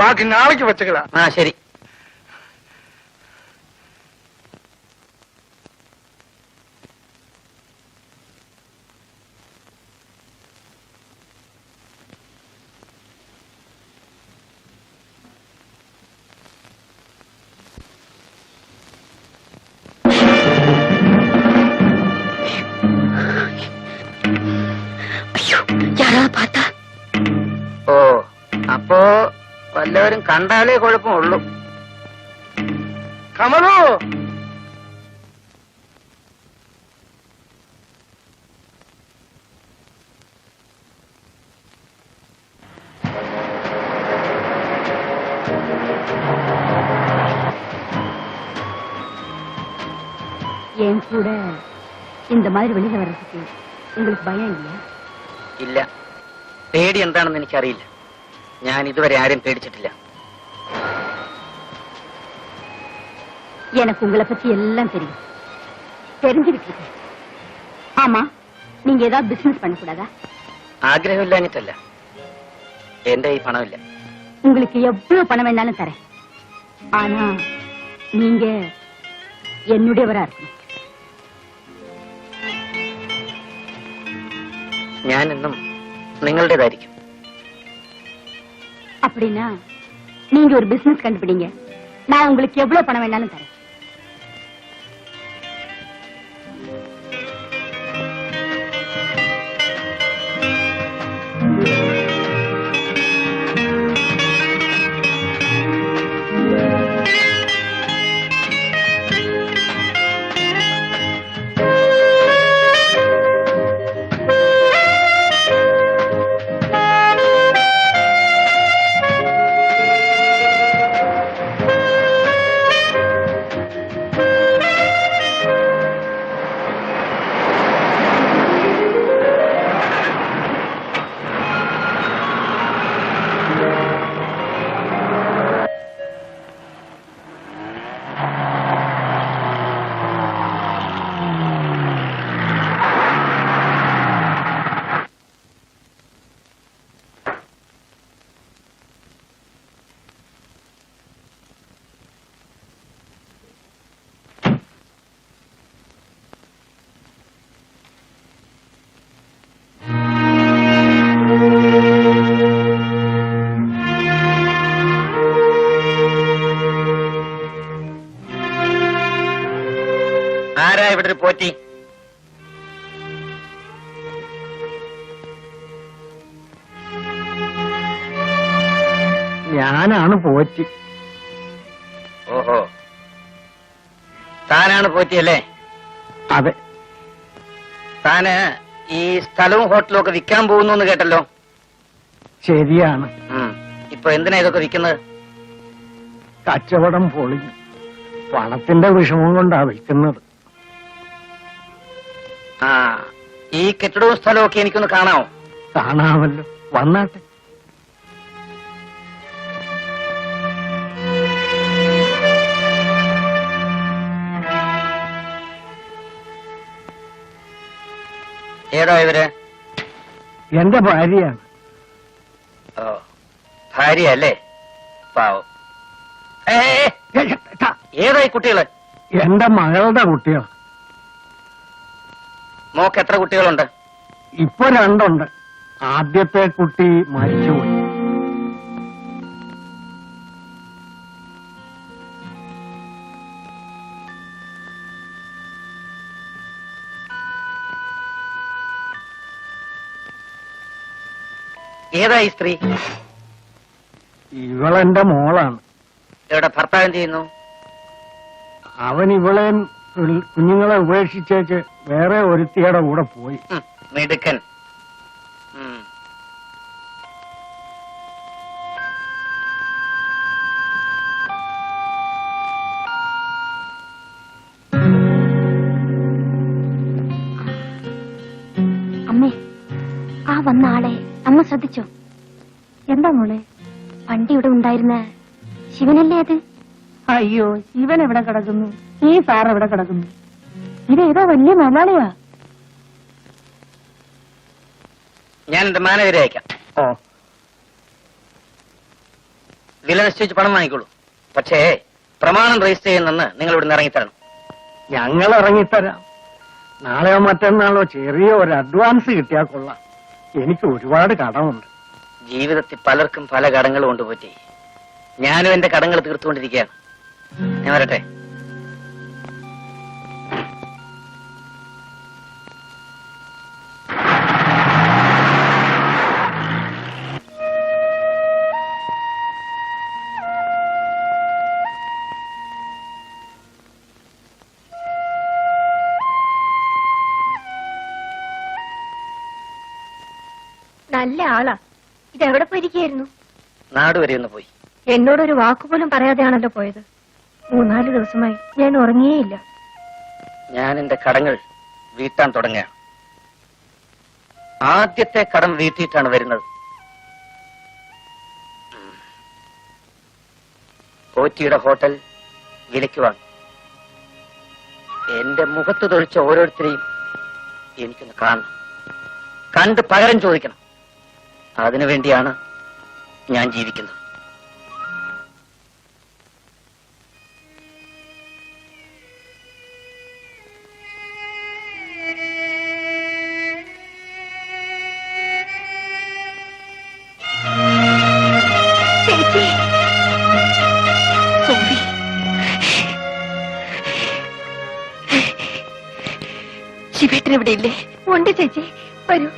ബാക്കി നാളേക്ക് വെച്ചേക്കടാ. ആ ശരി. ഓ, അപ്പോ വല്ലവരും കണ്ടാലേ കുഴപ്പമുള്ളൂ. കമലു, என் கூட இந்த மாதிரி வெளியில வர்றதுக்கு உங்களுக்கு பயம் இல்லையா? ഇല്ല, പേടി എന്താണെന്ന് എനിക്കറിയില്ല. ഞാൻ ഇതുവരെ ആരും പേടിച്ചിട്ടില്ല. எனக்கு உங்களை பத்தி எல்லாம் தெரியும், தெரிஞ்சுக்கிட்டு இருக்கேன். ஆமா, நீங்க ஏதாவது பிசினஸ் பண்ணக்கூடாதா? ആഗ്രഹമില്ലാഞ്ഞിട്ടല്ല, എന്റെ ഈ പണമില്ല. உங்களுக்கு எவ்வளவு பணம் வேணாலும் தரேன். ஆனா நீங்க என்னுடையவரா இருக்கணும். ഞാൻ എന്നും നിങ്ങളുടേതായിരിക്കും. அப்படின்னா நீங்க ஒரு பிசினஸ் கண்டுபிடிங்க, நான் உங்களுக்கு எவ்வளவு பணம் வேணாலும் தரேன். ആരാ ഇവിടെ ഒരു പോറ്റി? ഞാനാണ് പോറ്റി. ഓഹോ, താനാണ് പോറ്റിയല്ലേ? അതെ. താന് ഈ സ്ഥലവും ഹോട്ടലും ഒക്കെ വിൽക്കാൻ പോകുന്നു എന്ന് കേട്ടല്ലോ. ശരിയാണ്. ഇപ്പൊ എന്തിനാ ഇതൊക്കെ വിൽക്കുന്നത്? കച്ചവടം പൊളിഞ്ഞു, പണത്തിന്റെ വിഷമം കൊണ്ടാ വിൽക്കുന്നത്. ആ, ഈ കെട്ടിടവും സ്ഥലവും ഒക്കെ എനിക്കൊന്ന് കാണാമോ? കാണാമല്ലോ, വന്നാട്ടെ. ഏതാ ഇവര്? എന്റെ ഭാര്യയാണ്. ഓ, ഭാര്യ അല്ലേ? പാവം. ഏതായി കുട്ടികള്? എന്റെ മകളുടെ കുട്ടികൾ. മോക്ക് എത്ര കുട്ടികളുണ്ട്? ഇപ്പൊ 2 ഉണ്ട്. ആദ്യത്തെ കുട്ടി മരിച്ചുപോയി. ഏതായി സ്ത്രീ? ഇവളെന്റെ മോളാണ്. എവിടെ ഭർത്താവ് എന്ത് ചെയ്യുന്നു? അവൻ ഇവളെ കുഞ്ഞുങ്ങളെ ഉപേക്ഷിച്ചേച്ച് വേറെ ഒരുത്തിയുടെ കൂടെ പോയി. മിടുക്കൻ. അമ്മേ, ആ വന്ന ആളെ അമ്മ ശ്രദ്ധിച്ചോ? എന്താ മോളെ? പണ്ട് ഇവിടെ ഉണ്ടായിരുന്ന ശിവനല്ലേ അത്? അയ്യോ, ശിവൻ എവിടെ കിടക്കുന്നു? ഈ സാർ എവിടെ കിടക്കുന്നു? ഇതേതോ വലിയ മലയാളിയാ. ഞാൻ എന്റെ മാനേജരെ അയക്കാം. ഓ, വില നിശ്ചയിച്ച് പണം വാങ്ങിക്കോളൂ. പക്ഷേ പ്രമാണം രജിസ്റ്റർ ചെയ്യുന്നെന്ന് നിങ്ങൾ ഇവിടെ നിന്ന് ഇറങ്ങിത്തരണം. ഞങ്ങൾ ഇറങ്ങിത്തരാം. നാളെയോ മറ്റന്നാളോ ചെറിയ ഒരു അഡ്വാൻസ് കിട്ടിയാൽ കൊള്ളാം. എനിക്ക് ഒരുപാട് കടമുണ്ട്. ജീവിതത്തിൽ പലർക്കും പല കടങ്ങളും കൊണ്ട് പറ്റി. ഞാനും എന്റെ കടങ്ങൾ തീർത്തുകൊണ്ടിരിക്കുകയാണ്. ഞാൻ വരട്ടെ. നല്ല ആളാ. ഇതെവിടെ പോയിരിക്കായിരുന്നു? നാട് വരെ ഒന്ന് പോയി. എന്നോടൊരു വാക്കുപോലും പറയാതെയാണല്ലോ പോയത്. 3-4 ദിവസമായി ഞാൻ ഉറങ്ങിയേയില്ല. ഞാൻ എന്റെ കടങ്ങൾ വീട്ടാൻ തുടങ്ങുകയാണ്. ആദ്യത്തെ കടം വീട്ടിയിട്ടാണ് വരുന്നത്. പോറ്റിയുടെ ഹോട്ടൽ വിലയ്ക്ക് വാങ്ങി. എന്റെ മുഖത്ത് തൊഴിച്ച ഓരോരുത്തരെയും എനിക്കൊന്ന് കാണണം, കണ്ട് പകരം ചോദിക്കണം. അതിനുവേണ്ടിയാണ് ഞാൻ ജീവിക്കുന്നത്. ശിവേട്ടൻ ഇവിടെ ഇല്ലേ? ഉണ്ട് ചേച്ചി, വരൂ.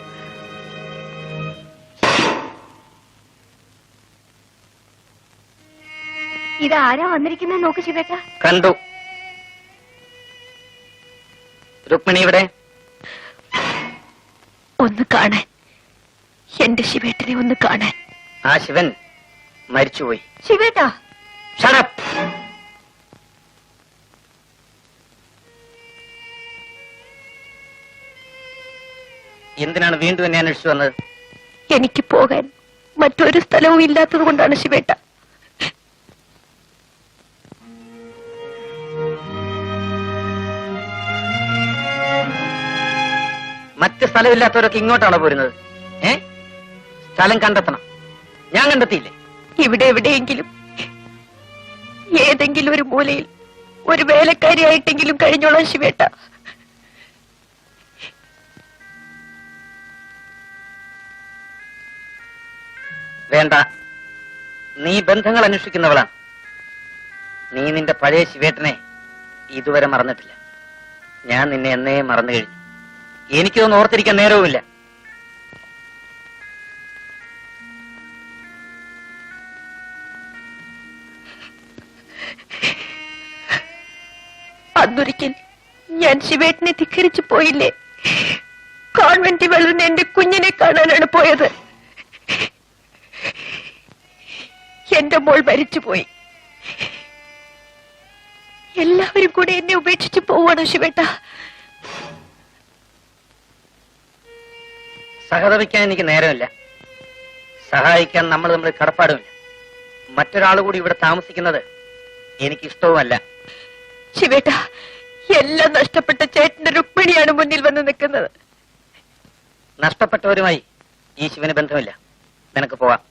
ഇതാരാ വന്നിരിക്കുന്നത് നോക്ക് ശിവേട്ട. കണ്ടു. രുക്മിണി ഇവിടെ. ഒന്ന് കാണാൻ, എന്റെ ശിവേട്ടനെ ഒന്ന് കാണാൻ. ആ ശിവൻ മരിച്ചുപോയി. ശിവേട്ടാ, Shut up. എന്തിനാണ് വീണ്ടും എന്നെ അന്വേഷിച്ചു വന്നത്? എനിക്ക് പോകാൻ മറ്റൊരു സ്ഥലവും ഇല്ലാത്തത് കൊണ്ടാണ് ശിവേട്ട. മറ്റ് സ്ഥലമില്ലാത്തവരൊക്കെ ഇങ്ങോട്ടാണോ പോരുന്നത്? സ്ഥലം കണ്ടെത്തണം. ഞാൻ കണ്ടെത്തിയില്ലേ? ഇവിടെ എവിടെയെങ്കിലും ഏതെങ്കിലും ഒരു മൂലയിൽ ഒരു വേലക്കാരിയായിട്ടെങ്കിലും കഴിഞ്ഞോളാം ശിവേട്ട. വേണ്ട, നീ ബന്ധങ്ങൾ അന്വേഷിക്കുന്നവളാണ്. നീ നിന്റെ പഴയ ശിവേട്ടനെ ഇതുവരെ മറന്നിട്ടില്ല. ഞാൻ നിന്നെ എന്നേ മറന്നു കഴിഞ്ഞു. എനിക്കൊന്നും ഓർത്തിരിക്കാൻ നേരവുമില്ല. അന്നൊരിക്കൽ ഞാൻ ശിവേട്ടനെ ധിക്കരിച്ചു പോയില്ലേ? കോൺവെന്റിൽ വളർന്ന എന്റെ കുഞ്ഞിനെ കാണാനാണ് പോയത്. എന്റെ മോൾ മരിച്ചുപോയി. എല്ലാവരും കൂടെ എന്നെ ഉപേക്ഷിച്ച് പോവാണോ ശിവേട്ട? സഹതപിക്കാൻ എനിക്ക് നേരമില്ല. സഹായിക്കാൻ നമ്മൾ കടപ്പാടുമില്ല. മറ്റൊരാൾ കൂടി ഇവിടെ താമസിക്കുന്നത് എനിക്കിഷ്ടവുമല്ല. ശിവേട്ട, എല്ലാം നഷ്ടപ്പെട്ട ചേട്ടന്റെ രുക്മിണിയാണ് മുന്നിൽ വന്ന് നിൽക്കുന്നത്. നഷ്ടപ്പെട്ടവരുമായി ഈ ശിവന് ബന്ധമില്ല. നിനക്ക് പോവാം.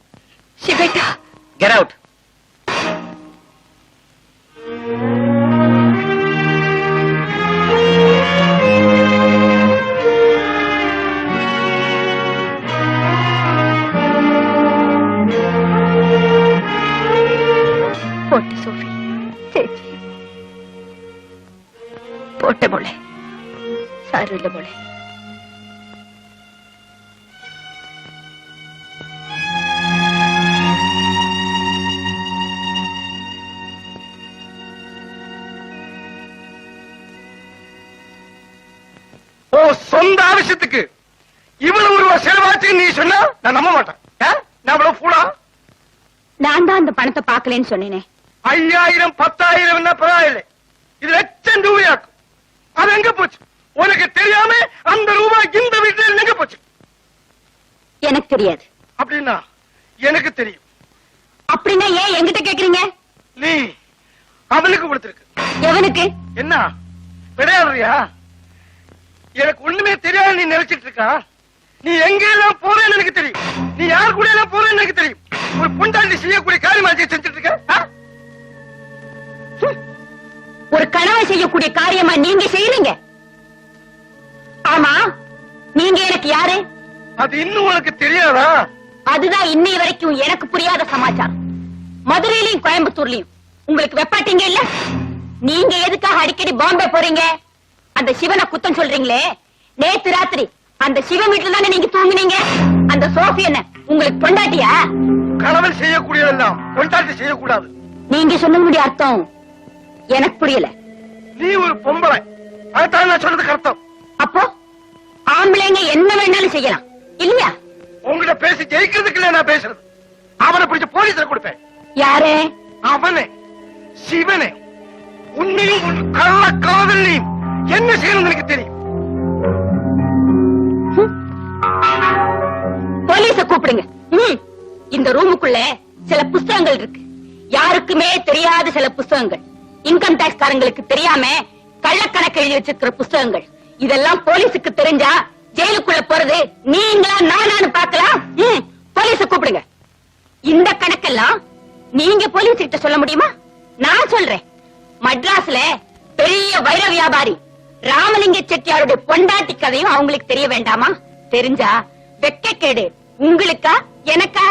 ശിവേട്ട, Get out. പോട്ടെ സോഫി ചേച്ചി, പോട്ടെ മോളെ, സാരമില്ല മോളെ. சொந்த ஆവശ്யத்துக்கு இவ்வளவு ரூபா செலவாச்சு நீ சொன்னா நான் நம்ப மாட்டேன். நான் அவ்வளவு ஃபூலா? நான் தான் அந்த பணத்தை பாக்கலன்னு சொன்னேனே. 5000 10,000 பரவாயில்லை, இது லட்சம் ரூபாயாக்கும். அது எங்க போச்சு? உனக்கு தெரியாம அந்த ரூபாய் இந்த வீட்டில் எங்க போச்சு? எனக்கு தெரியாது. அப்படின்னா எனக்கு தெரியும். அப்படின்னா ஏன் என்கிட்ட கேக்குறீங்க? நீ அவனுக்கு கொடுத்திருக்கு. எவனுக்கு? என்ன விளையாடுறியா? எனக்கு ஒண்ணுமே தெரியாது நீ நினைச்சிட்டு இருக்கா? நீ எங்க எல்லாம் போறேன்னு எனக்கு தெரியும். நீ யார் கூட எல்லாம் போறேன்னு எனக்கு தெரியும். ஒரு பொண்டாட்டி செய்யக்கூடிய காரியமா செஞ்சுட்டு இருக்க? ஆ? ஒரு கணவன் செய்யக்கூடிய காரியமா நீங்க செய்யறீங்க? ஆமா, நீங்க எனக்கு யாரு? அது இன்னும் உனக்கு தெரியாதா? அதுதான் இன்னை வரைக்கும் எனக்கு புரியாத சமாச்சாரம். மதுரையிலயும் கோயம்புத்தூர்லயும் உங்களுக்கு வெப்பாட்டீங்க இல்ல? நீங்க எதுக்காக அடிக்கடி பாம்பே போறீங்க? அந்த சிவனை குத்தம் சொல்றீங்களே, நேத்து ராத்திரி அந்த சிவன் வீட்டுல தானே நீங்க தூங்குனீங்க. அந்த சோஃபி என்ன உங்களுக்கு பொண்டாட்டியா? கணவன் செய்யக்கூடியதெல்லாம் பொண்டாட்டி செய்யக்கூடாது. நீங்க சொன்னதுடைய அர்த்தம் எனக்கு புரியல. நீ ஒரு பொம்பளை, அதான் நான் சொன்னதுக்கு அர்த்தம். அப்போ ஆம்பளைங்க என்ன வேணாலும் செய்யலாம் இல்லையா? உங்ககிட்ட பேசி ஜெயிக்கிறதுக்கு இல்ல நான் பேசுறது. அவனை பிடிச்ச போலீஸ்ல கொடுப்பேன். யாரு? அவனே, சிவனே. உன்னையும் உன் கள்ள காதலையும் என்ன செய்யணும் எனக்கு தெரியும். போலீஸ கூப்பிடுங்க. இந்த ரூமுக்குள்ள சில புஸ்தகங்கள் இருக்கு, யாருக்குமே தெரியாத சில புஸ்தகங்கள், இன்கம் டாக்ஸ் காரங்களுக்கு தெரியாம கள்ளக்கணக்கு எழுதி வச்சிருக்கிற புஸ்தகங்கள். இதெல்லாம் போலீஸுக்கு தெரிஞ்சா ஜெயிலுக்குள்ள போறது நீங்களா நானான்னு பார்க்கலாம். போலீஸ கூப்பிடுங்க. இந்த கணக்கெல்லாம் நீங்க போலீஸ் கிட்ட சொல்ல முடியுமா? நான் சொல்றேன். மட்ராஸ்ல பெரிய வைர வியாபாரி ராமலிங்க செட்டியாருடைய பொண்டாட்டி கதையும் அவங்களுக்கு தெரிய வேண்டாமா? தெரிஞ்சா வெட்கக்கேடு உங்களுக்கா எனக்கா?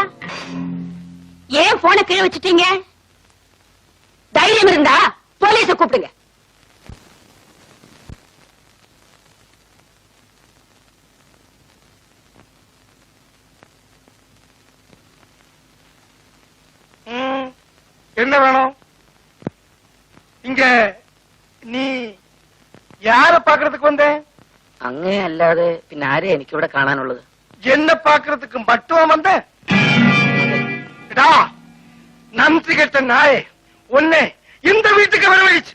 ஏன் போனை கீழே வச்சுட்டீங்க? தைரியம் இருந்தா போலீஸ கூப்பிடுங்க. என்ன வேணும்? இங்க நீ யார பாக்குறதுக்கு வந்த? അങ്ങേ അല്ലാതെ പിന്നെ ആരെ എനിക്കിവിടെ കാണാനുള്ളത്? என்ன பாக்குறதுக்கு மட்டும் வந்த? நன்றி கெட்ட நாயே, உன்னை இந்த வீட்டுக்கு வரவழைச்சு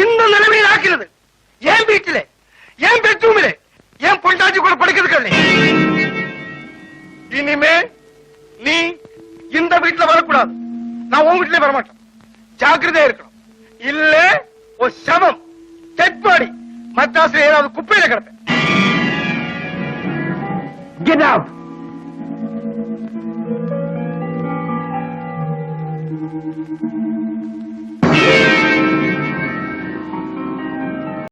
இந்த நிலைமையில் ஆக்கிறது என் வீட்டிலே, என் பெட்ரூமிலே, என் பொண்டாட்டி கூட படுக்கிறதுக்கு. இனிமே நீ இந்த வீட்டுல வரக்கூடாது. நான் உன் வீட்டிலே வரமாட்டேன். ஜாக்கிரதையா இருக்கணும். இல்ல ஒரு சமம் டெட் பாடி மദ്രാസിல் ஏதாவது குப்பையில கிடப்பேன். Get out!